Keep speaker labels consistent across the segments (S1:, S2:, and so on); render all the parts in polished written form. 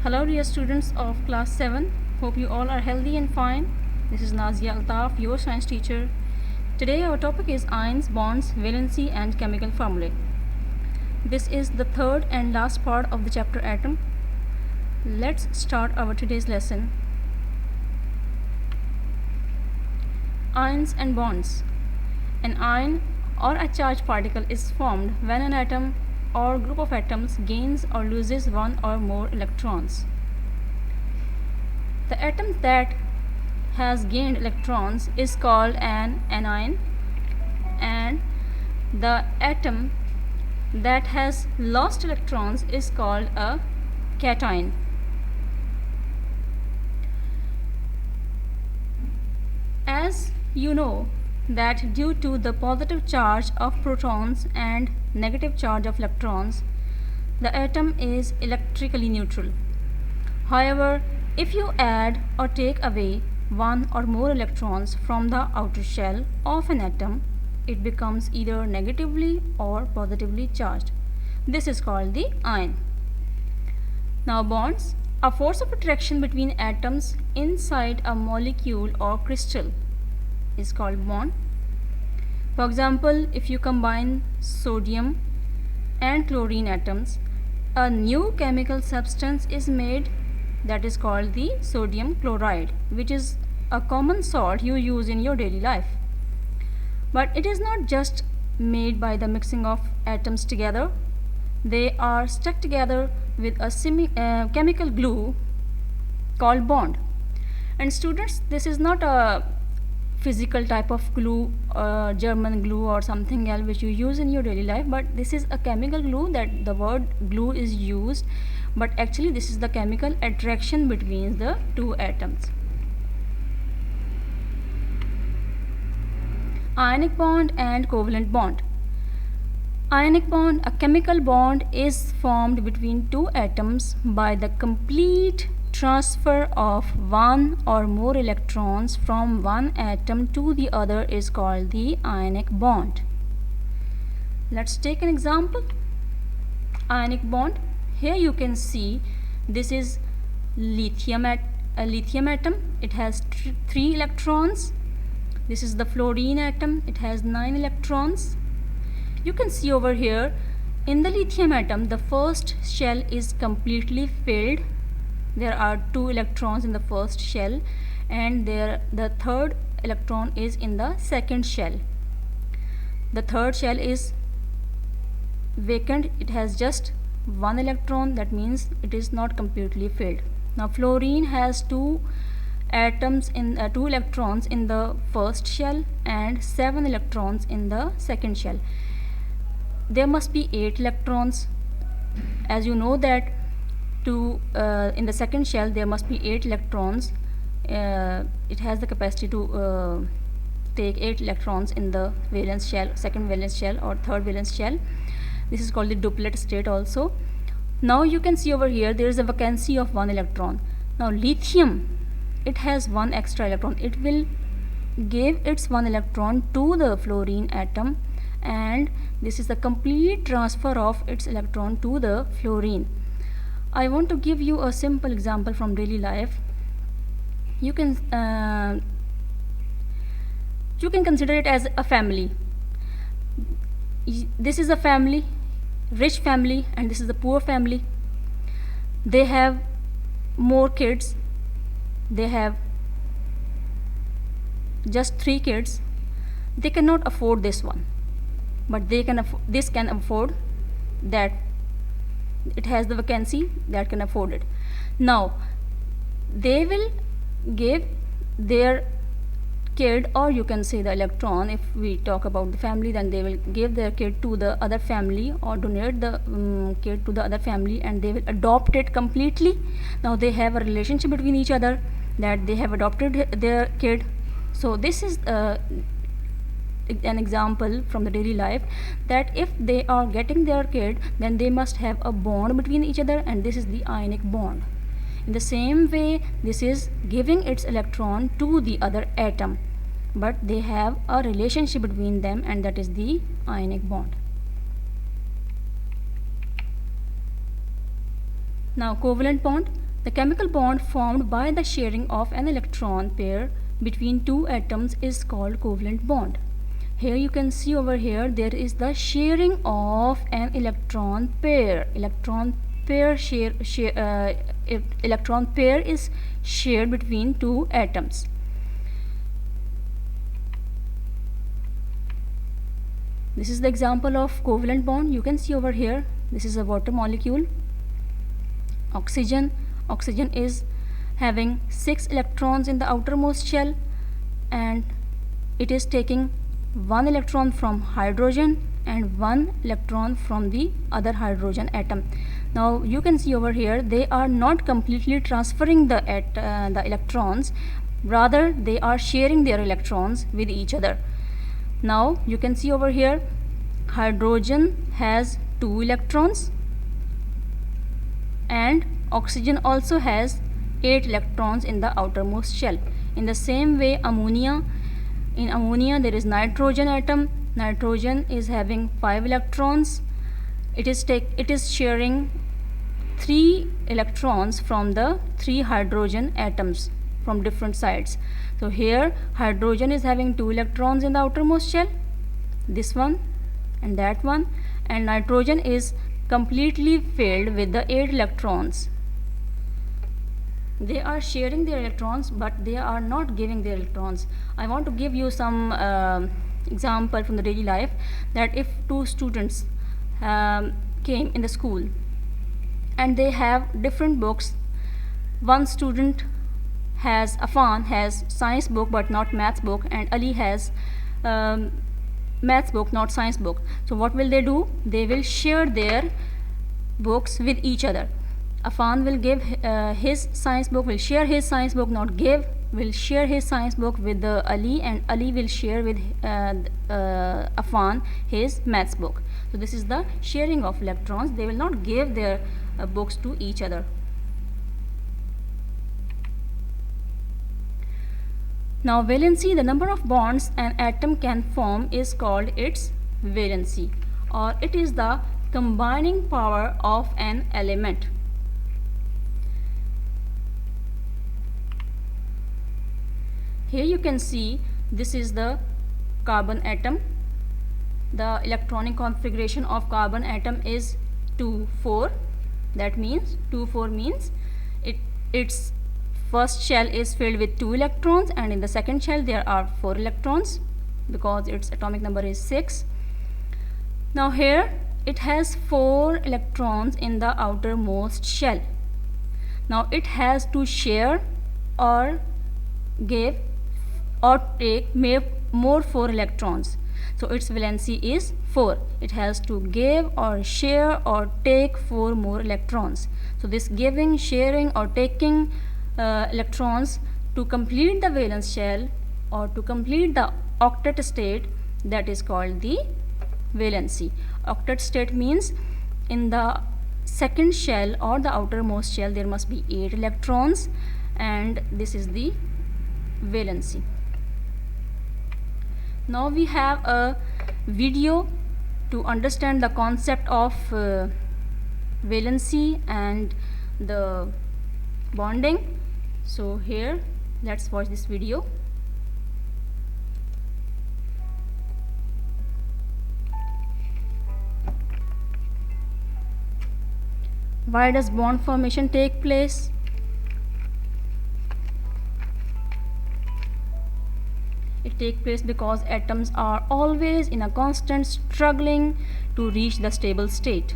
S1: Hello dear students of class 7. Hope you all are healthy and fine. This is Nazia Altaf, your science teacher. Today our topic is ions, bonds, valency and chemical formulae. This is the third and last part of the chapter atom. Let's start our today's lesson. Ions and bonds. An ion or a charged particle is formed when an atom or group of atoms gains or loses one or more electrons. The atom that has gained electrons is called an anion, and the atom that has lost electrons is called a cation. As you know that due to the positive charge of protons and negative charge of electrons, the atom is electrically neutral. However, if you add or take away one or more electrons from the outer shell of an atom, it becomes either negatively or positively charged. This is called the ion. Now bonds. A force of attraction between atoms inside a molecule or crystal is called bond. For example, if you combine sodium and chlorine atoms, a new chemical substance is made that is called the sodium chloride, which is a common salt you use in your daily life. But it is not just made by the mixing of atoms together. They are stuck together with a chemical glue called bond. And students, this is not a physical type of glue, German glue or something else which you use in your daily life, but this is a chemical glue. That the word glue is used, but actually this is the chemical attraction between the two atoms. Ionic bond and covalent bond. Ionic bond, a chemical bond, is formed between two atoms by the complete transfer of one or more electrons from one atom to the other is called the ionic bond. Let's take an example. Ionic bond. Here you can see this is a lithium atom. It has 3 electrons. This is the fluorine atom. It has 9 electrons. You can see over here in the lithium atom, the first shell is completely filled. There are 2 electrons in the first shell, and the third electron is in the second shell. The third shell is vacant. It has just 1 electron. That means it is not completely filled. Now fluorine has 2 electrons in the first shell and 7 electrons in the second shell. There must be 8 electrons. As you know that in the second shell there must be 8 electrons. It has the capacity to take 8 electrons in the valence shell, second valence shell or third valence shell. This is called the duplet state also. Now you can see over here there is a vacancy of 1 electron. Now lithium, it has 1 extra electron. It will give its 1 electron to the fluorine atom, and this is the complete transfer of its electron to the fluorine. I want to give you a simple example from daily life. You can consider it as a family. This is a family, rich family, and this is a poor family. They have more kids. They have just 3 kids. They cannot afford this one, but this can afford that. It has the vacancy that can afford it. Now they will give their kid, or you can say the electron, if we talk about the family, then they will give their kid to the other family or donate the kid to the other family, and they will adopt it completely. Now they have a relationship between each other, that they have adopted their kid. So this is an example from the daily life, that if they are getting their kid, then they must have a bond between each other, and this is the ionic bond. In the same way, this is giving its electron to the other atom, but they have a relationship between them, and that is the ionic bond. Now covalent bond. The chemical bond formed by the sharing of an electron pair between two atoms is called covalent bond. Here you can see over here there is the sharing of an electron pair. Electron pair electron pair is shared between two atoms. This is the example of covalent bond. You can see over here, this is a water molecule. Oxygen is having 6 electrons in the outermost shell, and it is taking 1 electron from hydrogen and 1 electron from the other hydrogen atom. Now you can see over here they are not completely transferring the electrons, rather they are sharing their electrons with each other. Now you can see over here hydrogen has 2 electrons and oxygen also has 8 electrons in the outermost shell. In the same way, in ammonia there is nitrogen atom. Nitrogen is having 5 electrons. It is sharing 3 electrons from the 3 hydrogen atoms from different sides. So here hydrogen is having 2 electrons in the outermost shell, this one and that one, and nitrogen is completely filled with the 8 electrons. They are sharing their electrons, but they are not giving their electrons. I want to give you some example from the daily life, that if two students came in the school and they have different books. One student has Afan has science book but not maths book, and Ali has maths book not science book. So what will they do? They will share their books with each other. Afan will give his science book, will share his science book, not give, will share his science book with Ali, and Ali will share with Afan his maths book. So this is the sharing of electrons. They will not give their books to each other. Now valency, the number of bonds an atom can form, is called its valency, or it is the combining power of an element. Here you can see this is the carbon atom. The electronic configuration of carbon atom is 2,4. That means 2,4 means its first shell is filled with 2 electrons, and in the second shell there are 4 electrons because its atomic number is 6. Now here it has 4 electrons in the outermost shell. Now it has to share or give or take more 4 electrons. So its valency is 4. It has to give or share or take 4 more electrons. So this giving, sharing or taking electrons to complete the valence shell or to complete the octet state, that is called the valency. Octet state means in the second shell or the outermost shell there must be 8 electrons, and this is the valency. Now we have a video to understand the concept of valency and the bonding. So here let's watch this video. Why does bond formation take place? It takes place because atoms are always in a constant struggling to reach the stable state.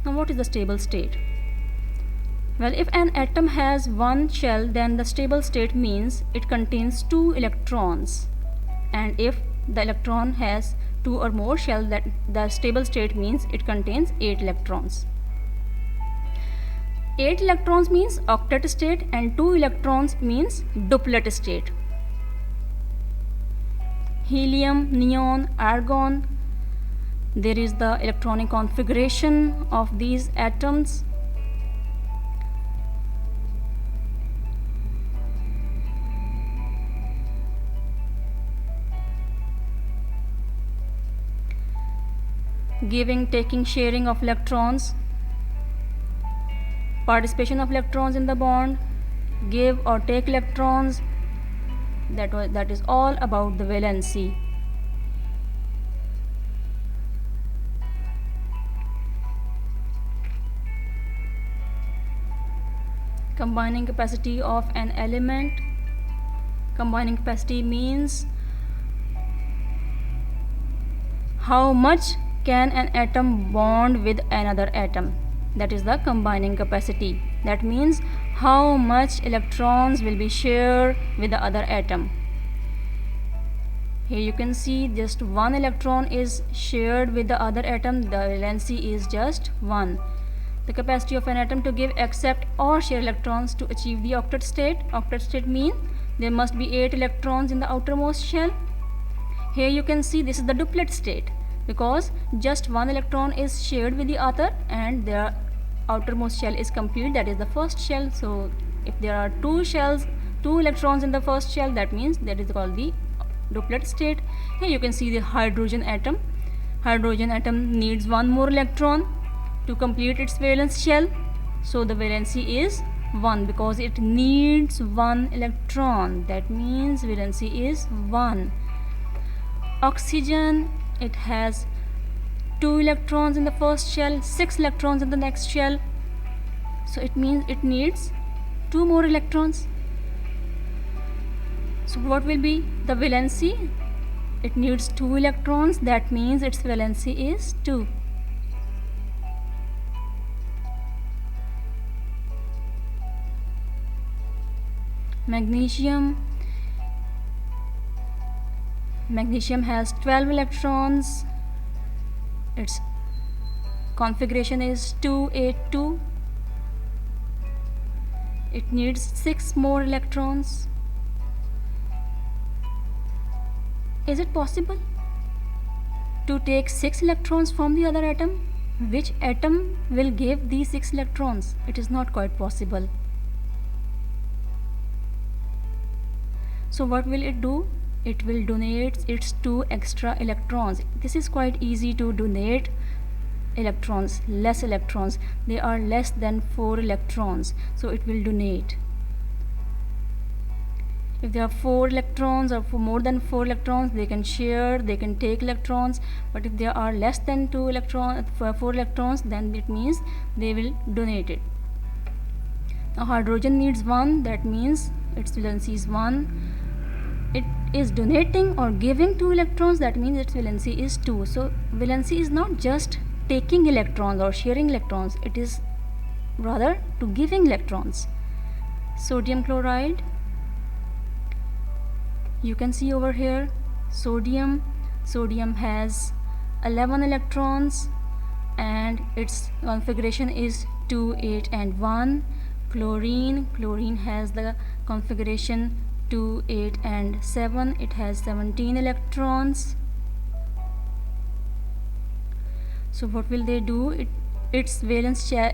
S1: Now what is the stable state? Well, if an atom has one shell, then the stable state means it contains 2 electrons, and if the electron has 2 or more shells, that the stable state means it contains 8 electrons. 8 electrons means octet state and 2 electrons means duplet state. Helium, neon, argon, there is the electronic configuration of these atoms. Giving, taking, sharing of electrons. participation of electrons in the bond, give or take electrons. That is all about the valency. Combining capacity of an element. Combining capacity means how much can an atom bond with another atom. That is the combining capacity. That means how much electrons will be shared with the other atom. Here you can see just one electron is shared with the other atom. The valency is just 1. The capacity of an atom to give, accept or share electrons to achieve the octet state. Octet state means there must be 8 electrons in the outermost shell. Here you can see this is the duplet state, because just one electron is shared with the other and their outermost shell is complete, that is the first shell. So if there are two electrons in the first shell, that means that is called the duplet state. Here you can see the hydrogen atom. Hydrogen atom needs one more electron to complete its valence shell. So the valency is 1 because it needs one electron. That means valency is 1. Oxygen, it has 2 electrons in the first shell, 6 electrons in the next shell. So it means it needs 2 more electrons. So what will be the valency? It needs 2 electrons. That means its valency is 2. Magnesium. Magnesium has 12 electrons. Its configuration is 282. It needs 6 more electrons. Is it possible to take 6 electrons from the other atom? Which atom will give these 6 electrons? It is not quite possible. So what will it do? It will donate its 2 extra electrons. This is quite easy to donate electrons, less electrons. They are less than 4 electrons, so it will donate. If there are 4 electrons or more than 4 electrons, they can share, they can take electrons. But if there are less than 4 electrons, then it means they will donate it. Now hydrogen needs 1, that means its valency is 1. It is donating or giving 2 electrons, that means its valency is 2. So valency is not just taking electrons or sharing electrons, it is rather to giving electrons. Sodium chloride, you can see over here sodium has 11 electrons and its configuration is 2, 8 and 1. Chlorine has the configuration 2, 8 and 7. It has 17 electrons. So what will they do? Its valence shell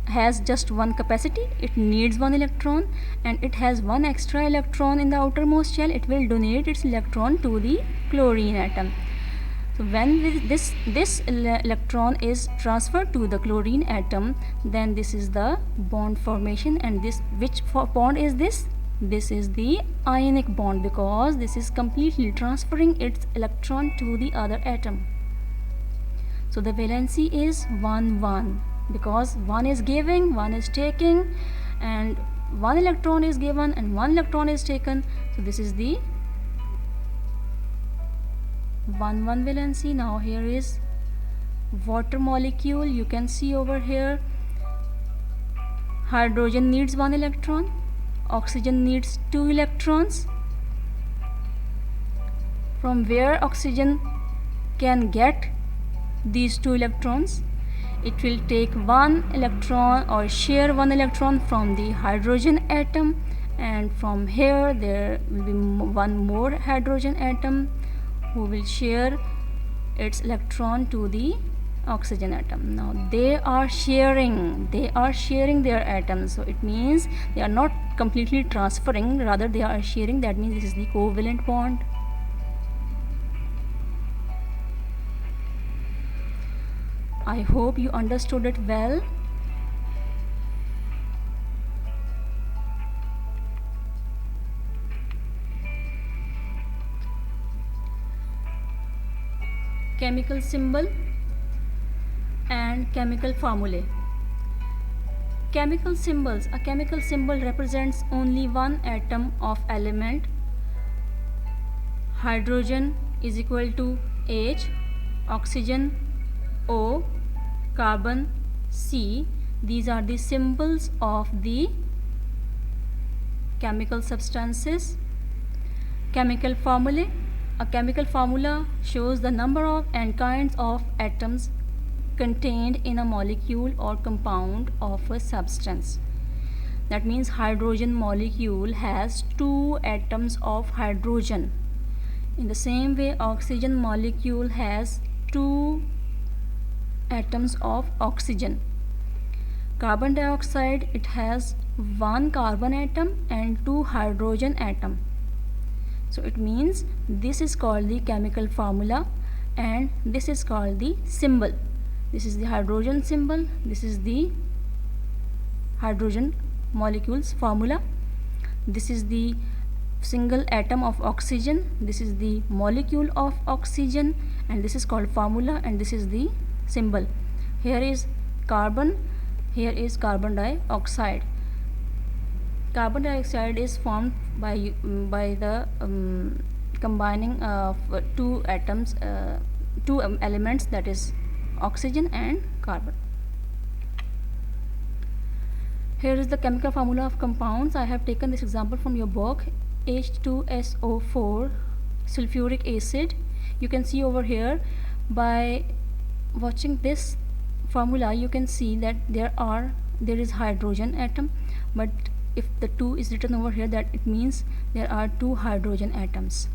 S1: has just one capacity. It needs 1 electron and it has 1 extra electron in the outermost shell. It will donate its electron to the chlorine atom. So when this electron is transferred to the chlorine atom, then this is the bond formation. And which bond is this? This is the ionic bond, because this is completely transferring its electron to the other atom. So the valency is 1, 1, because 1 is giving, 1 is taking, and 1 electron is given and 1 electron is taken. So this is the 1, 1 valency. Now here is water molecule. You can see over here hydrogen needs 1 electron, oxygen needs 2 electrons. From where oxygen can get these 2 electrons? It will take 1 electron or share 1 electron from the hydrogen atom, and from here there will be 1 more hydrogen atom who will share its electron to the oxygen atom. Now they are sharing their atoms, so it means they are not completely transferring, rather they are sharing. That means this is the covalent bond. I hope you understood it well. chemical symbol and chemical formulae. Chemical symbols. A chemical symbol represents only one atom of element. Hydrogen is equal to H, oxygen O, carbon C. These are the symbols of the chemical substances. Chemical formulae. A chemical formula shows the number of and kinds of atoms contained in a molecule or compound of a substance. That means hydrogen molecule has 2 atoms of hydrogen. In the same way, oxygen molecule has 2 atoms of oxygen. Carbon dioxide, it has 1 carbon atom and 2 hydrogen atom. So it means this is called the chemical formula and this is called the symbol. This is the hydrogen symbol, this is the hydrogen molecules formula, this is the single atom of oxygen, this is the molecule of oxygen, and this is called formula, and this is the symbol. Here is carbon, here is carbon dioxide. Carbon dioxide is formed by the combining of two atoms, two elements, that is oxygen and carbon. Here is the chemical formula of compounds. I have taken this example from your book. H2SO4 sulfuric acid. You can see over here, by watching this formula you can see that there is hydrogen atom, but if the 2 is written over here, that it means there are 2 hydrogen atoms.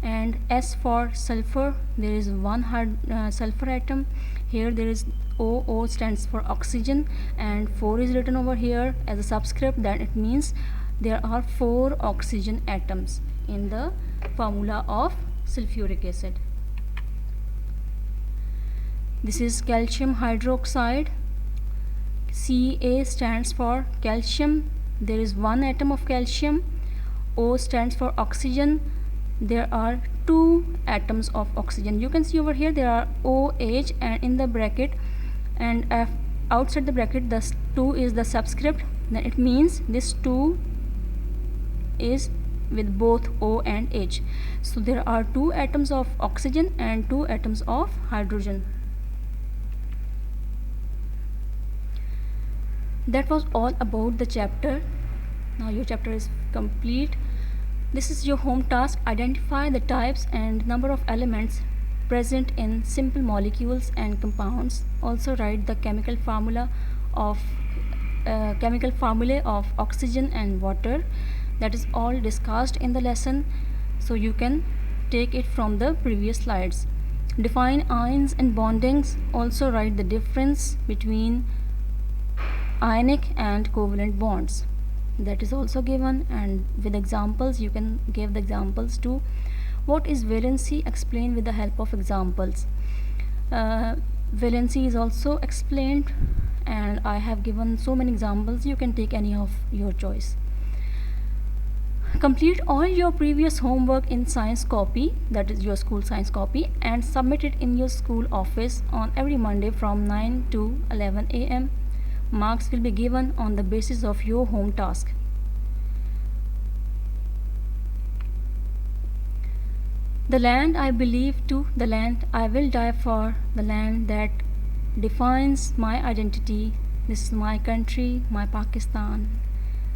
S1: And S for sulfur, there is 1 sulfur atom. Here there is O stands for oxygen, and 4 is written over here as a subscript, that it means there are 4 oxygen atoms in the formula of sulfuric acid. This is calcium hydroxide. Ca stands for calcium, there is 1 atom of calcium. O stands for oxygen, there are 2 atoms of oxygen. You can see over here there are OH and in the bracket, and outside the bracket the 2 is the subscript, then it means this 2 is with both O and H. So there are 2 atoms of oxygen and 2 atoms of hydrogen. That was all about the chapter. Now your chapter is complete. This is your home task. Identify the types and number of elements present in simple molecules and compounds. Also write the chemical formulae of oxygen and water. That is all discussed in the lesson, so you can take it from the previous slides. Define ions and bondings. Also write the difference between ionic and covalent bonds. That is also given, and with examples you can give the examples too. What is valency? Explain with the help of examples. Valency is also explained, and I have given so many examples. You can take any of your choice. Complete all your previous homework in science copy, that is your school science copy, and submit it in your school office on every Monday from 9 to 11 a.m. Marks will be given on the basis of your home task. The land I believe to, the land I will die for, the land that defines my identity. This is my country, my Pakistan.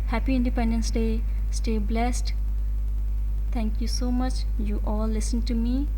S1: Happy Independence Day. Stay blessed. Thank you so much. You all listen to me.